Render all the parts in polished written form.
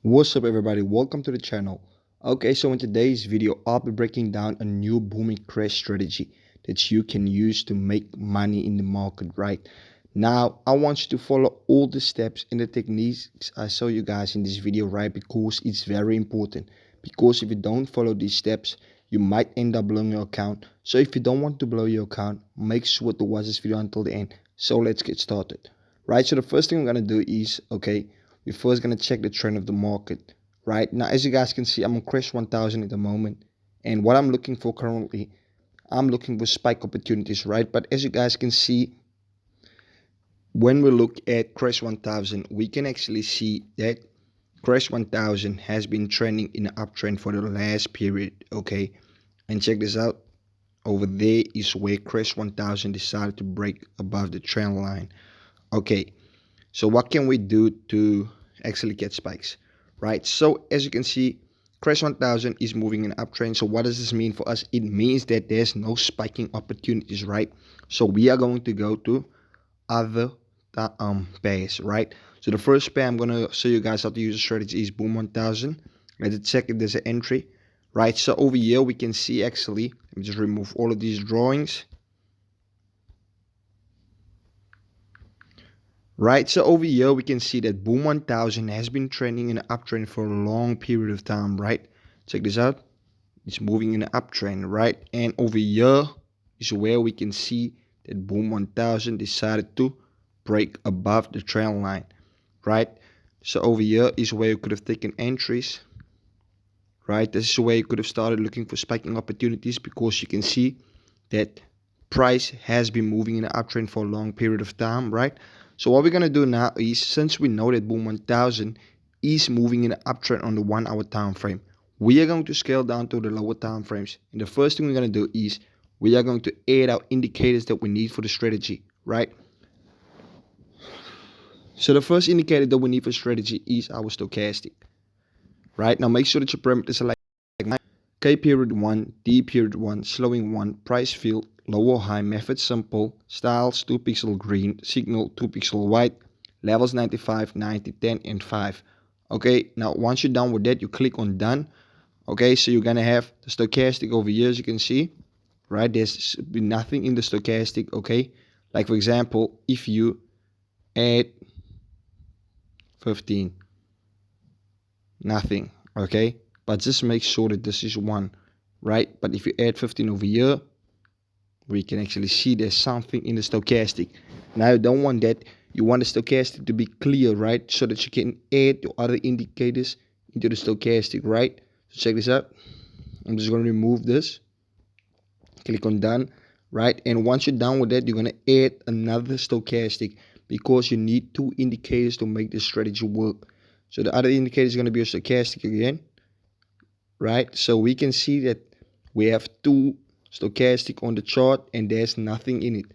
What's up everybody, welcome to the channel. Okay, so in today's video I'll be breaking down a new booming crash strategy that you can use to make money in the market. Right now I want you to follow all the steps and the techniques I show you guys in this video, right? Because it's very important, because if you don't follow these steps you might end up blowing your account. So if you don't want to blow your account, make sure to watch this video until the end. So let's get started. Right, so the first thing we're gonna do is, okay, we're first going to check the trend of the market. Right now, as you guys can see, I'm on crash 1000 at the moment, and what I'm looking for currently, I'm looking for spike opportunities, right? But as you guys can see, when we look at crash 1000, we can actually see that crash 1000 has been trending in an uptrend for the last period. Okay, and check this out, over there is where crash 1000 decided to break above the trend line. Okay, so what can we do to actually get spikes, right? So as you can see, crash 1000 is moving in an uptrend. So what does this mean for us? It means that there's no spiking opportunities, right? So we are going to go to other pairs, right? So the first pair I'm going to show you guys how to use the strategy is boom 1000. Let's check if there's an entry, right? So over here we can see, actually, let me just remove all of these drawings. Right, so over here we can see that boom 1000 has been trending in an uptrend for a long period of time, right? Check this out, it's moving in an uptrend, right? And over here is where we can see that boom 1000 decided to break above the trend line, right? So over here is where you could have taken entries, right? This is where you could have started looking for spiking opportunities, because you can see that price has been moving in an uptrend for a long period of time, right? So what we're going to do now is, since we know that boom 1000 is moving in an uptrend on the 1 hour time frame, we are going to scale down to the lower time frames. And the first thing we're going to do is we are going to add our indicators that we need for the strategy, right? So the first indicator that we need for strategy is our stochastic, right? Now make sure that your parameters are like K period 1, D period 1, slowing 1, price field, low or high, method simple, styles 2 pixel green, signal 2 pixel white, levels 95, 90, 10 and 5. Okay, now once you're done with that, you click on done. Okay, so you're gonna have the stochastic over here, as you can see, right? There's been nothing in the stochastic. Okay, like for example, if you add 15, nothing. Okay, but just make sure that this is 1, right? But if you add 15 over here, we can actually see there's something in the stochastic. Now you don't want that, you want the stochastic to be clear, right? So that you can add your other indicators into the stochastic, right? So check this out, I'm just going to remove this, click on done, right? And once you're done with that, you're going to add another stochastic, because you need 2 indicators to make this strategy work. So the other indicator is going to be a stochastic again, right? So we can see that we have 2 stochastic on the chart and there's nothing in it,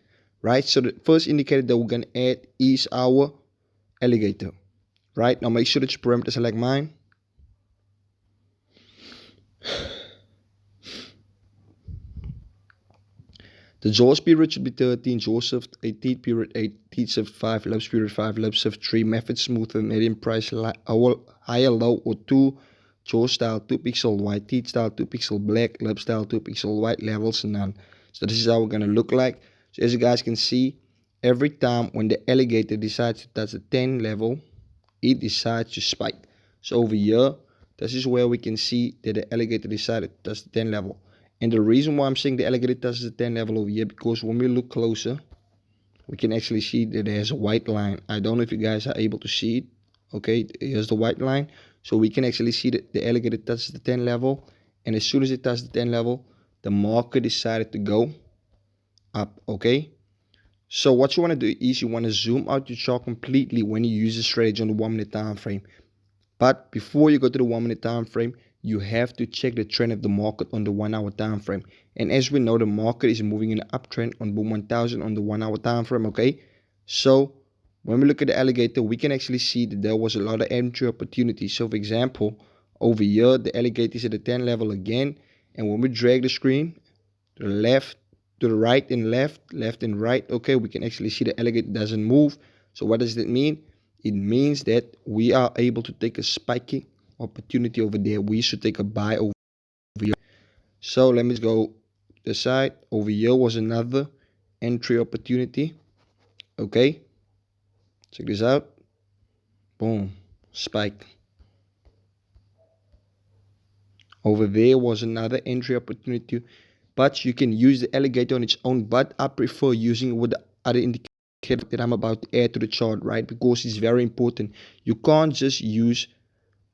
right? So the first indicator that we're going to add is our alligator, right? Now make sure that your parameters are like mine. The jaws period should be 13, jaws shift 18, period 8, teeth shift 5, lobes period 5, lobes shift 3, method smooth and medium price higher low or 2, jaw style 2 pixel white, teeth style 2 pixel black, lobe style 2 pixel white, levels none. So this is how we're going to look like. So as you guys can see, every time when the alligator decides to touch the 10 level, it decides to spike. So over here, this is where we can see that the alligator decided to touch the 10 level. And the reason why I'm saying the alligator touches the 10 level over here, because when we look closer, we can actually see that there's a white line. I don't know if you guys are able to see it. Okay, here's the white line. So we can actually see that the alligator touches the 10 level. And as soon as it touches the 10 level, the market decided to go up. Okay, so what you want to do is you want to zoom out your chart completely when you use the strategy on the 1 minute time frame. But before you go to the 1 minute time frame, you have to check the trend of the market on the 1 hour time frame. And as we know, the market is moving in an uptrend on boom 1000 on the 1 hour time frame. Okay, so when we look at the alligator, we can actually see that there was a lot of entry opportunities. So for example, over here the alligator is at the 10 level again, and when we drag the screen to the left, to the right and left, left and right, okay, we can actually see the alligator doesn't move. So what does that mean? It means that we are able to take a spiky opportunity over there. We should take a buy over here. So let me go to the side. Over here was another entry opportunity. Okay, check this out. Boom, spike. Over there was another entry opportunity, but you can use the alligator on its own, but I prefer using with the other indicator that I'm about to add to the chart, right? Because it's very important. You can't just use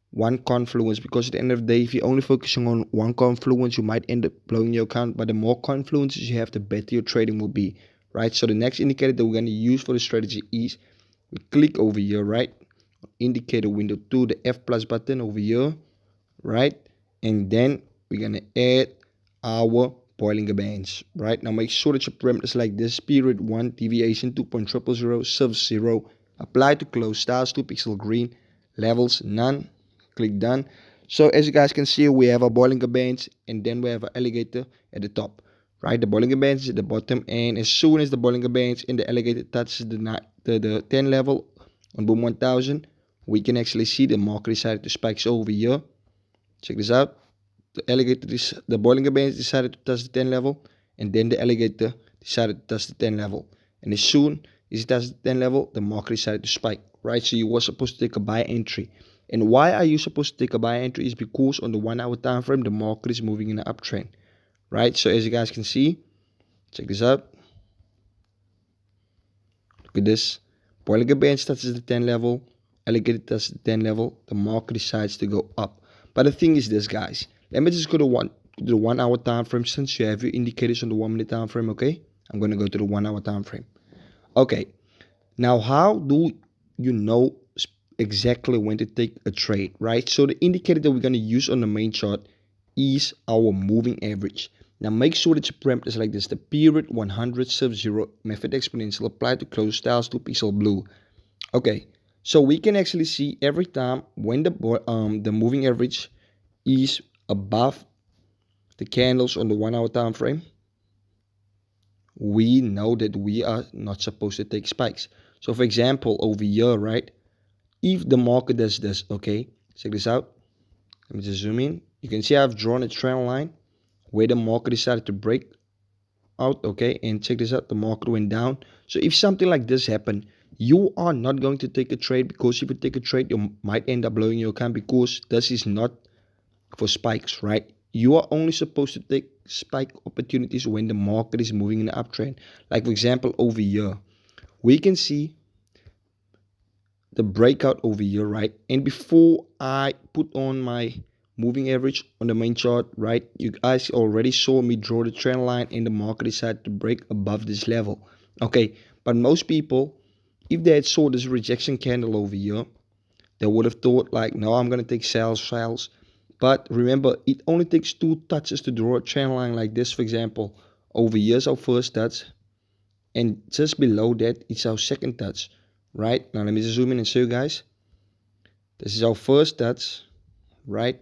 one confluence, because at the end of the day, if you're only focusing on one confluence, you might end up blowing your account. But the more confluences you have, the better your trading will be, right? So the next indicator that we're going to use for the strategy is we click over here, right? Indicator window 2, the F plus button over here, right? And then we're gonna add our Bollinger Bands. Right now, make sure that your parameters like this: period 1, deviation 2.000, sub 0, apply to close, styles 2 pixel green, levels none. Click done. So as you guys can see, we have our Bollinger Bands, and then we have our alligator at the top. Right, the Bollinger Bands is at the bottom, and as soon as the Bollinger Bands and the alligator touches the 10 level on Boom 1000, we can actually see the market decided to spike over here. Check this out. The Bollinger Bands decided to touch the 10 level, and then the alligator decided to touch the 10 level. And as soon as it touched the 10 level, the market decided to spike, right? So you were supposed to take a buy entry. And why are you supposed to take a buy entry is because on the 1 hour time frame, the market is moving in an uptrend, right? So as you guys can see, check this out. Look at this. Bollinger Bands touches the 10 level, alligator touches the 10 level, the market decides to go up. But the thing is this, guys. Let me just go to the 1 hour time frame, since you have your indicators on the 1 minute time frame. Okay, I'm going to go to the 1 hour time frame. Okay, now how do you know exactly when to take a trade, right? So the indicator that we're going to use on the main chart is our moving average. Now make sure that your parameters like this: the period 100, sub 0, method exponential, apply to close, styles 2 pixel blue. Okay, so we can actually see every time when the moving average is above the candles on the 1 hour time frame, we know that we are not supposed to take spikes. So for example, over here, right, if the market does this, okay, check this out. Let me just zoom in. You can see I've drawn a trend line where the market decided to break out, okay, and check this out, the market went down. So if something like this happened, you are not going to take a trade, because if you take a trade, you might end up blowing your account, because this is not for spikes, right? You are only supposed to take spike opportunities when the market is moving in an uptrend. Like for example, over here, we can see the breakout over here, right? And before I put on my moving average on the main chart, right, you guys already saw me draw the trend line, and the market decided to break above this level. Okay, but most people, if they had saw this rejection candle over here, they would have thought like, no, I'm going to take sales. But remember, it only takes 2 touches to draw a trend line like this. For example, over here's our first touch, and just below that, it's our second touch, right? Now let me just zoom in and show you guys. This is our first touch, right?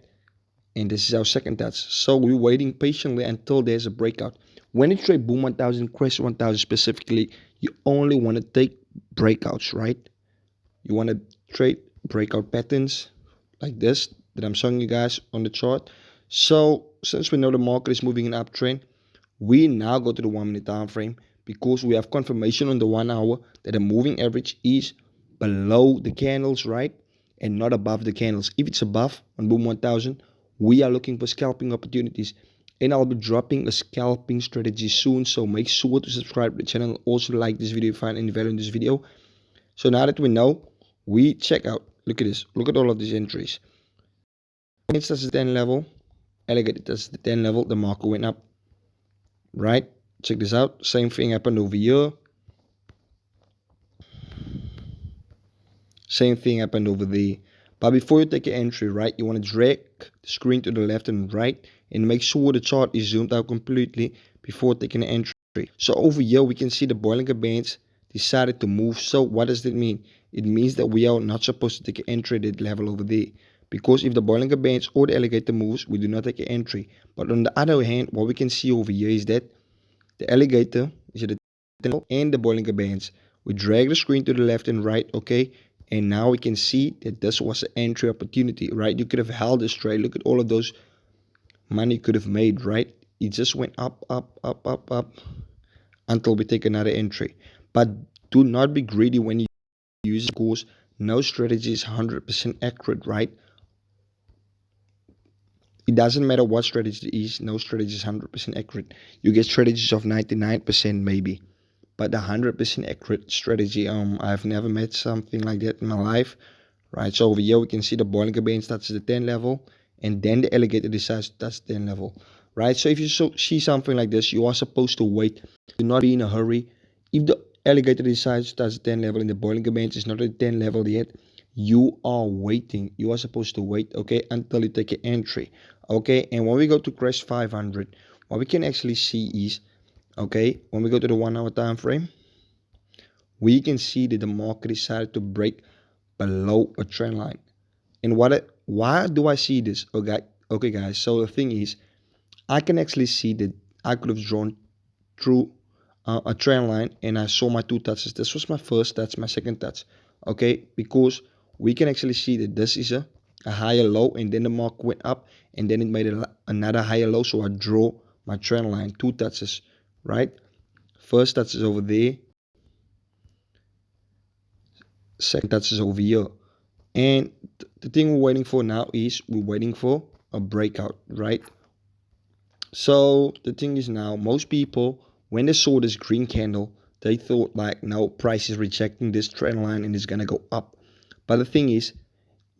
And this is our second touch. So we're waiting patiently until there's a breakout. When you trade Boom 1000, Crash 1000 specifically, you only want to take breakouts, right? You want to trade breakout patterns like this that I'm showing you guys on the chart. So since we know the market is moving in uptrend, we now go to the 1 minute time frame, because we have confirmation on the 1 hour that the moving average is below the candles, right, and not above the candles. If it's above on Boom 1000, we are looking for scalping opportunities, and I'll be dropping a scalping strategy soon. So make sure to subscribe to the channel. Also like this video if you find any value in this video. So now that we know, we check out. Look at this. Look at all of these entries. It's the 10 level. Alligator touches the 10 level. The market went up. Right? Check this out. Same thing happened over here. Same thing happened over there. But before you take an entry, right, you want to drag the screen to the left and right, and make sure the chart is zoomed out completely before taking an entry. So over here, we can see the Bollinger Bands decided to move. So what does that mean? It means that we are not supposed to take an entry at that level over there. Because if the Bollinger Bands or the alligator moves, we do not take an entry. But on the other hand, what we can see over here is that the alligator is at the level and the Bollinger Bands. We drag the screen to the left and right, okay? And now we can see that this was an entry opportunity, right? You could have held this trade. Look at all of those money you could have made, right? It just went up, up, up, up, up until we take another entry. But do not be greedy when you use it, because no strategy is 100% accurate, right? It doesn't matter what strategy it is, no strategy is 100% accurate. You get strategies of 99% maybe, but the 100% accurate strategy, I've never met something like that in my life, right? So over here we can see the Bollinger Band starts at the 10 level, and then the Alligator decides to touch 10 level, right? So if you see something like this, you are supposed to wait. Do not be in a hurry. If the Alligator decides to touch 10 level and the Bollinger Band is not at 10 level yet, you are waiting. You are supposed to wait, okay, until you take an entry, okay? And when we go to crash 500, what we can actually see is, okay, when we go to the 1 hour time frame, we can see that the market decided to break below a trend line. And why do I see this? Okay, guys. So the thing is, I can actually see that I could have drawn through a trend line, and I saw my two touches. This was my first touch, my second touch. Okay, because we can actually see that this is a higher low, and then the market went up, and then it made another higher low. So I draw my trend line, two touches, right? First touch is over there. Second touch is over here. And the thing we're waiting for now is we're waiting for a breakout, right? So the thing is now, most people, when they saw this green candle, they thought like, no, price is rejecting this trend line and it's gonna go up. But the thing is,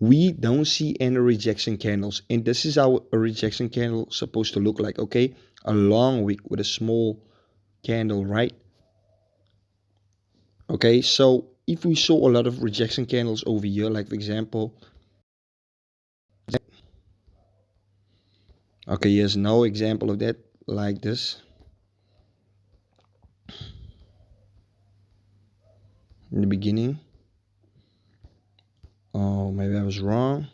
we don't see any rejection candles, and this is how a rejection candle is supposed to look like, okay? A long wick with a small candle, right? Okay, so if we saw a lot of rejection candles over here, like for example, okay, here's no example of that like this. In the beginning. Oh, maybe I was wrong.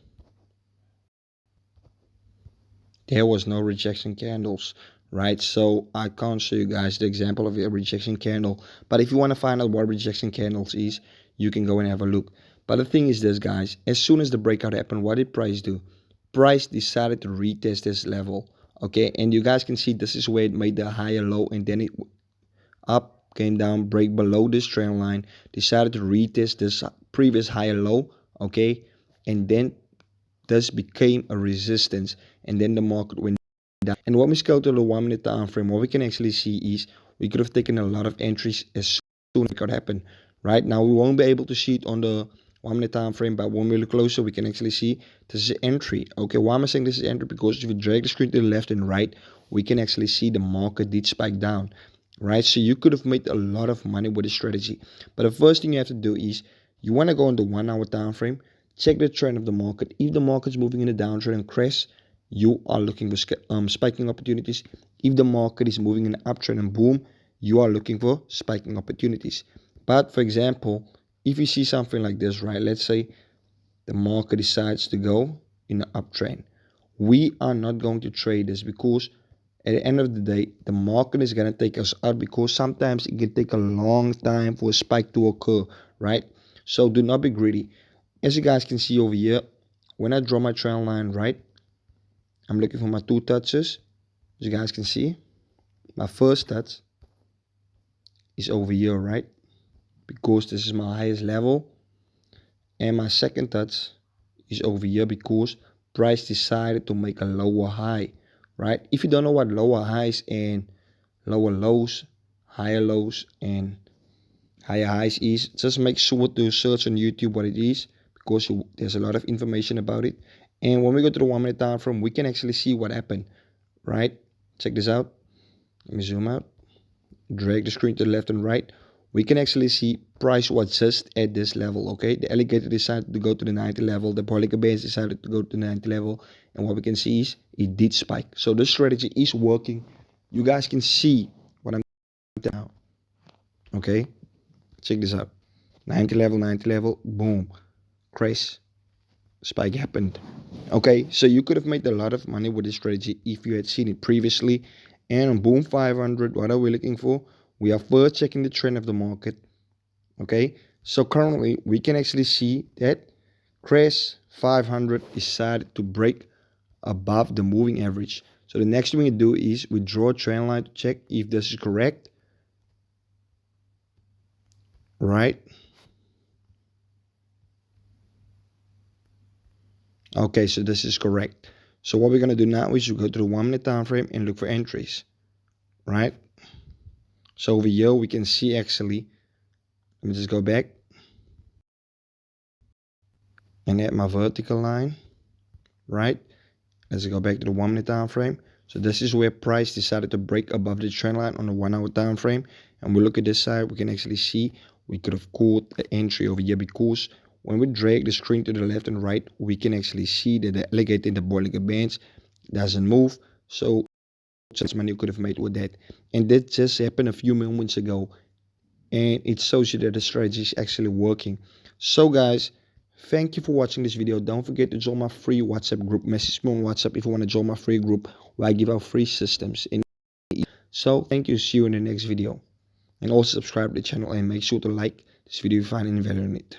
There was no rejection candles, right? So I can't show you guys the example of a rejection candle. But if you want to find out what rejection candles is, you can go and have a look. But the thing is this, guys, as soon as the breakout happened, what did price do? Price decided to retest this level, okay? And you guys can see this is where it made the higher low, and then it up, came down, break below this trend line, decided to retest this previous higher low, okay? And then this became a resistance, and then the market went down. And when we scale to the 1 minute time frame, what we can actually see is we could have taken a lot of entries as soon as it could happen. Right now, we won't be able to see it on the 1 minute time frame, but when we look closer, we can actually see this is an entry. Okay, why am I saying this is entry? Because if you drag the screen to the left and right, we can actually see the market did spike down. Right, so you could have made a lot of money with this strategy. But the first thing you have to do is you want to go on the 1 hour time frame. Check the trend of the market. If the market's moving in a downtrend and crash, you are looking for spiking opportunities. If the market is moving in an uptrend and boom, you are looking for spiking opportunities. But for example, if you see something like this, right? Let's say the market decides to go in an uptrend. We are not going to trade this, because at the end of the day, the market is going to take us out, because sometimes it can take a long time for a spike to occur, right? So do not be greedy. As you guys can see over here, when I draw my trend line, right, I'm looking for my two touches. As you guys can see, my first touch is over here, right, because this is my highest level. And my second touch is over here because price decided to make a lower high, right? If you don't know what lower highs and lower lows, higher lows and higher highs is, just make sure to search on YouTube what it is, because there's a lot of information about it. And when we go to the 1 minute time frame, we can actually see what happened, right? Check this out. Let me zoom out, drag the screen to the left and right. We can actually see price was just at this level, okay? The Alligator decided to go to the 90 level, the Bollinger Bands decided to go to the 90 level, and what we can see is it did spike. So this strategy is working. You guys can see what I'm doing now, okay? Check this out. 90 level, boom, crash, spike happened. Okay, so you could have made a lot of money with this strategy if you had seen it previously. And on boom 500, what are we looking for? We are first checking the trend of the market. Okay, So currently we can actually see that Crest 500 decided to break above the moving average. So the next thing we do is we draw a trend line to check if this is correct, right? Okay, so this is correct. So what we're gonna do now is we go to the 1 minute time frame and look for entries, right? So over here we can see actually, let me just go back and add my vertical line, right? Let's go back to the 1 minute time frame. So this is where price decided to break above the trend line on the 1 hour time frame. And we look at this side, we can actually see we could have caught the entry over here, because when we drag the screen to the left and right, we can actually see that the alligator in the Bollinger Bands doesn't move. So much money you could have made with that. And that just happened a few moments ago. And it shows you that the strategy is actually working. So guys, thank you for watching this video. Don't forget to join my free WhatsApp group. Message me on WhatsApp if you want to join my free group where I give out free systems. So thank you. See you in the next video. And also subscribe to the channel and make sure to like this video if you find any value in it.